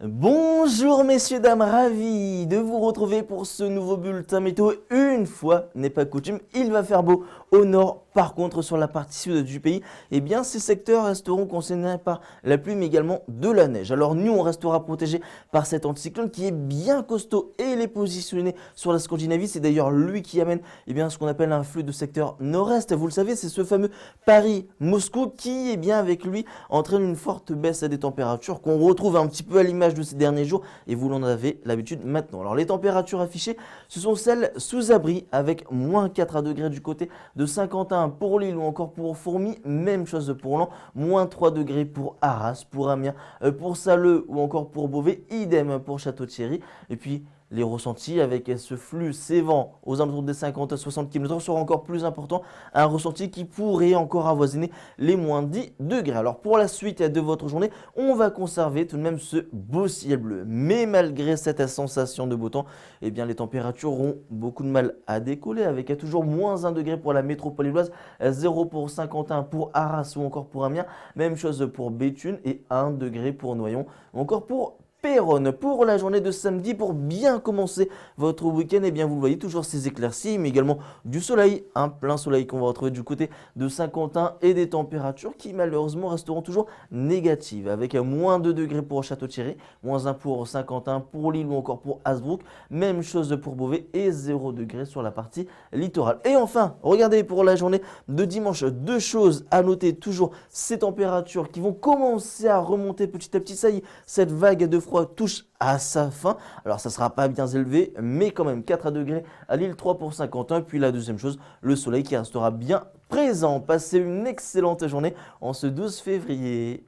Bonjour messieurs, dames, ravi de vous retrouver pour ce nouveau bulletin météo. Une fois n'est pas coutume, il va faire beau au nord. Par contre, sur la partie sud du pays, eh bien, ces secteurs resteront concernés par la pluie, mais également de la neige. Alors nous, on restera protégés par cet anticyclone qui est bien costaud et il est positionné sur la Scandinavie. C'est d'ailleurs lui qui amène ce qu'on appelle un flux de secteur nord-est. Vous le savez, c'est ce fameux Paris-Moscou qui, avec lui, entraîne une forte baisse des températures qu'on retrouve un petit peu à l'image de ces derniers jours et vous l'en avez l'habitude maintenant. Alors les températures affichées, ce sont celles sous abri avec moins 4 degrés du côté de Saint-Quentin pour Lille ou encore pour Fourmies, même chose pour Laon, moins 3 degrés pour Arras, pour Amiens, pour Saleux ou encore pour Beauvais, idem pour Château-Thierry. Et puis les ressentis avec ce flux, ces vents aux alentours des 50 à 60 km/h seront encore plus importants. Un ressenti qui pourrait encore avoisiner les moins 10 degrés. Alors pour la suite de votre journée, on va conserver tout de même ce beau ciel bleu. Mais malgré cette sensation de beau temps, les températures auront beaucoup de mal à décoller avec toujours moins 1 degré pour la métropole lilloise, 0 pour Saint-Quentin, pour Arras ou encore pour Amiens. Même chose pour Béthune et 1 degré pour Noyon ou encore pour Péronne. Pour la journée de samedi, pour bien commencer votre week-end, vous le voyez, toujours ces éclaircies, mais également du soleil, un plein soleil qu'on va retrouver du côté de Saint-Quentin et des températures qui malheureusement resteront toujours négatives avec moins 2 degrés pour Château-Thierry, moins 1 pour Saint-Quentin, pour Lille ou encore pour Hasbrook, même chose pour Beauvais et 0 degré sur la partie littorale. Et enfin, regardez pour la journée de dimanche, deux choses à noter, toujours ces températures qui vont commencer à remonter petit à petit. Ça y est, cette vague de froid touche à sa fin. Alors ça ne sera pas bien élevé, mais quand même 4 degrés à Lille, 3 pour Saint-Quentin. Puis la deuxième chose, le soleil qui restera bien présent. Passez une excellente journée en ce 12 février.